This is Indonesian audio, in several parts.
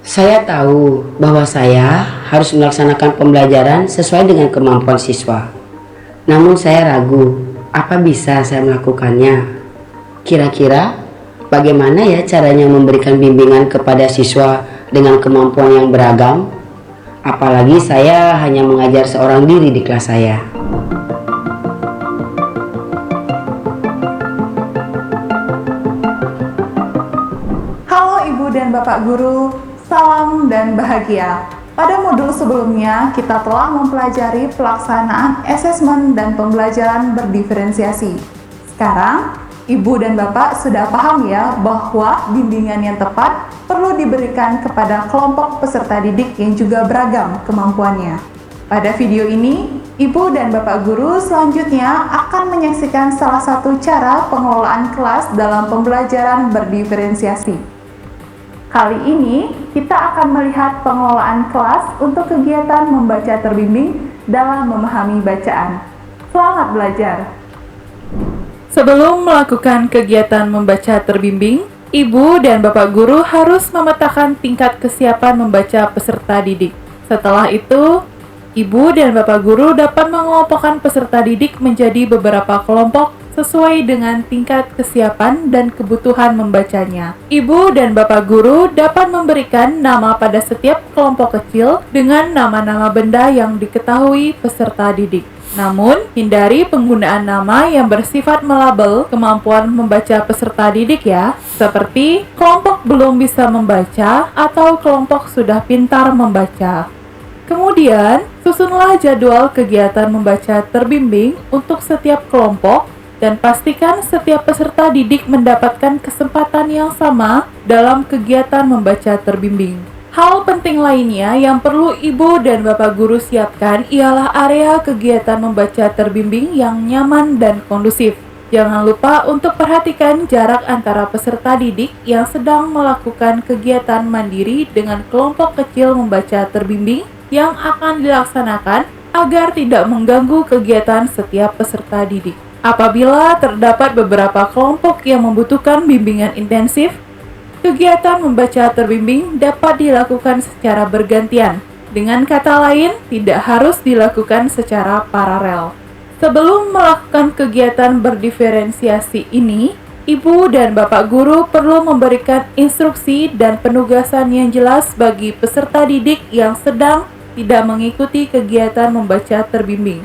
Saya tahu bahwa saya harus melaksanakan pembelajaran sesuai dengan kemampuan siswa. Namun saya ragu, apa bisa saya melakukannya? Kira-kira bagaimana ya caranya memberikan bimbingan kepada siswa dengan kemampuan yang beragam? Apalagi saya hanya mengajar seorang diri di kelas saya. Halo Ibu dan Bapak Guru, salam dan bahagia. Pada modul sebelumnya, kita telah mempelajari pelaksanaan asesmen dan pembelajaran berdiferensiasi. Sekarang, Ibu dan Bapak sudah paham ya bahwa bimbingan yang tepat perlu diberikan kepada kelompok peserta didik yang juga beragam kemampuannya. Pada video ini, Ibu dan Bapak Guru selanjutnya akan menyaksikan salah satu cara pengelolaan kelas dalam pembelajaran berdiferensiasi. Kali ini, kita akan melihat pengelolaan kelas untuk kegiatan membaca terbimbing dalam memahami bacaan. Selamat belajar! Sebelum melakukan kegiatan membaca terbimbing, Ibu dan Bapak Guru harus memetakan tingkat kesiapan membaca peserta didik. Setelah itu, Ibu dan Bapak Guru dapat mengelompokkan peserta didik menjadi beberapa kelompok sesuai dengan tingkat kesiapan dan kebutuhan membacanya. Ibu dan Bapak Guru dapat memberikan nama pada setiap kelompok kecil dengan nama-nama benda yang diketahui peserta didik. Namun, hindari penggunaan nama yang bersifat melabel kemampuan membaca peserta didik ya, seperti kelompok belum bisa membaca atau kelompok sudah pintar membaca. Kemudian, susunlah jadwal kegiatan membaca terbimbing untuk setiap kelompok dan pastikan setiap peserta didik mendapatkan kesempatan yang sama dalam kegiatan membaca terbimbing. Hal penting lainnya yang perlu Ibu dan Bapak Guru siapkan ialah area kegiatan membaca terbimbing yang nyaman dan kondusif. Jangan lupa untuk perhatikan jarak antara peserta didik yang sedang melakukan kegiatan mandiri dengan kelompok kecil membaca terbimbing yang akan dilaksanakan agar tidak mengganggu kegiatan setiap peserta didik. Apabila terdapat beberapa kelompok yang membutuhkan bimbingan intensif, kegiatan membaca terbimbing dapat dilakukan secara bergantian. Dengan kata lain, tidak harus dilakukan secara paralel. Sebelum melakukan kegiatan berdiferensiasi ini, Ibu dan Bapak Guru perlu memberikan instruksi dan penugasan yang jelas bagi peserta didik yang sedang tidak mengikuti kegiatan membaca terbimbing.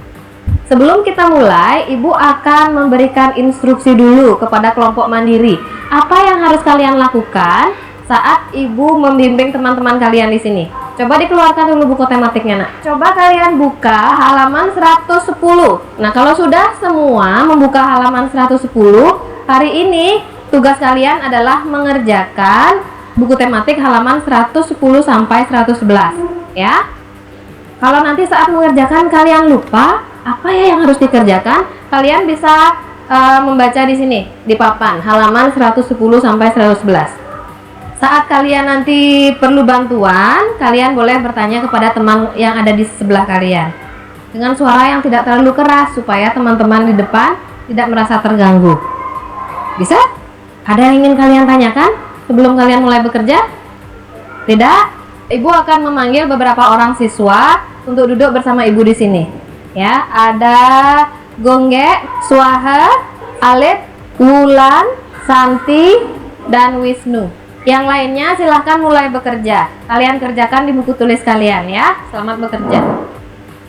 Sebelum kita mulai, Ibu akan memberikan instruksi dulu kepada kelompok mandiri. Apa yang harus kalian lakukan saat Ibu membimbing teman-teman kalian di sini? Coba dikeluarkan dulu buku tematiknya, Nak. Coba kalian buka halaman 110. Nah, kalau sudah semua membuka halaman 110, hari ini tugas kalian adalah mengerjakan buku tematik halaman 110 sampai 111, ya. Kalau nanti saat mengerjakan kalian lupa apa ya yang harus dikerjakan, kalian bisa membaca di sini di papan halaman 110 sampai 111. Saat kalian nanti perlu bantuan, kalian boleh bertanya kepada teman yang ada di sebelah kalian dengan suara yang tidak terlalu keras supaya teman-teman di depan tidak merasa terganggu. Bisa? Ada yang ingin kalian tanyakan sebelum kalian mulai bekerja? Tidak? Ibu akan memanggil beberapa orang siswa untuk duduk bersama Ibu di sini. Ya, ada Gongge, Swaha, Alif, Wulan, Santi, dan Wisnu. Yang lainnya silahkan mulai bekerja. Kalian kerjakan di buku tulis kalian ya. Selamat bekerja.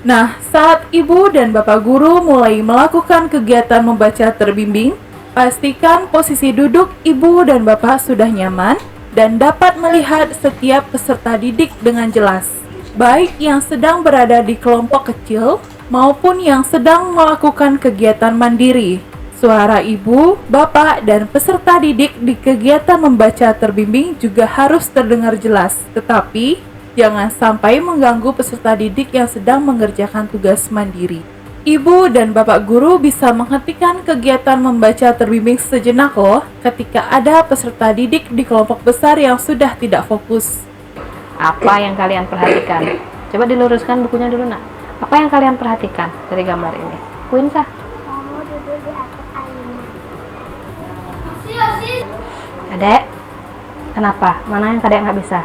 Nah, saat Ibu dan Bapak Guru mulai melakukan kegiatan membaca terbimbing, pastikan posisi duduk Ibu dan Bapak sudah nyaman dan dapat melihat setiap peserta didik dengan jelas, baik yang sedang berada di kelompok kecil maupun yang sedang melakukan kegiatan mandiri. Suara Ibu, Bapak, dan peserta didik di kegiatan membaca terbimbing juga harus terdengar jelas, tetapi jangan sampai mengganggu peserta didik yang sedang mengerjakan tugas mandiri. Ibu dan Bapak Guru bisa menghentikan kegiatan membaca terbimbing sejenak loh ketika ada peserta didik di kelompok besar yang sudah tidak fokus. Apa yang kalian perhatikan? Coba diluruskan bukunya dulu, Nak. Apa yang kalian perhatikan dari gambar ini? Kuinsah. Kamu duduk di atas ayunan. Adek, kenapa? Mana yang kadek nggak bisa?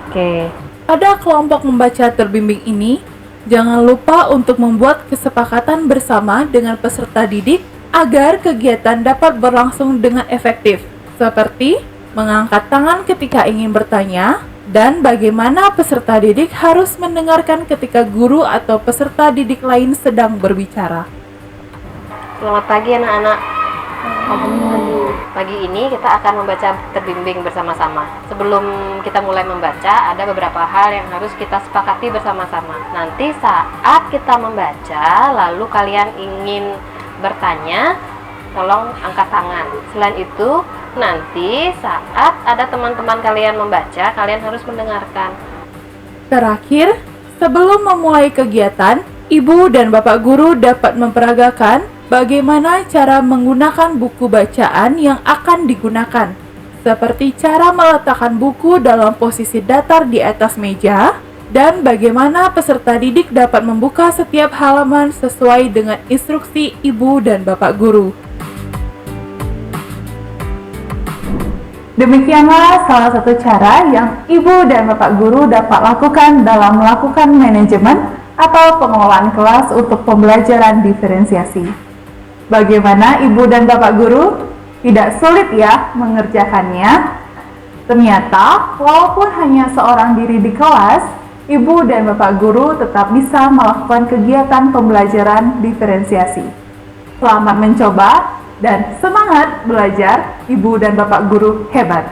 Oke. Pada kelompok membaca terbimbing ini, jangan lupa untuk membuat kesepakatan bersama dengan peserta didik agar kegiatan dapat berlangsung dengan efektif, seperti mengangkat tangan ketika ingin bertanya, dan bagaimana peserta didik harus mendengarkan ketika guru atau peserta didik lain sedang berbicara. Selamat pagi anak-anak. Pagi ini kita akan membaca terbimbing bersama-sama. Sebelum kita mulai membaca, ada beberapa hal yang harus kita sepakati bersama-sama. Nanti saat kita membaca, lalu kalian ingin bertanya, tolong angkat tangan. Selain itu, nanti saat ada teman-teman kalian membaca, kalian harus mendengarkan. Terakhir, sebelum memulai kegiatan, Ibu dan Bapak Guru dapat memperagakan bagaimana cara menggunakan buku bacaan yang akan digunakan, seperti cara meletakkan buku dalam posisi datar di atas meja, dan bagaimana peserta didik dapat membuka setiap halaman sesuai dengan instruksi Ibu dan Bapak Guru. Demikianlah salah satu cara yang Ibu dan Bapak Guru dapat lakukan dalam melakukan manajemen atau pengelolaan kelas untuk pembelajaran diferensiasi. Bagaimana Ibu dan Bapak Guru? Tidak sulit ya mengerjakannya? Ternyata, walaupun hanya seorang diri di kelas, Ibu dan Bapak Guru tetap bisa melakukan kegiatan pembelajaran diferensiasi. Selamat mencoba dan semangat belajar, Ibu dan Bapak Guru hebat!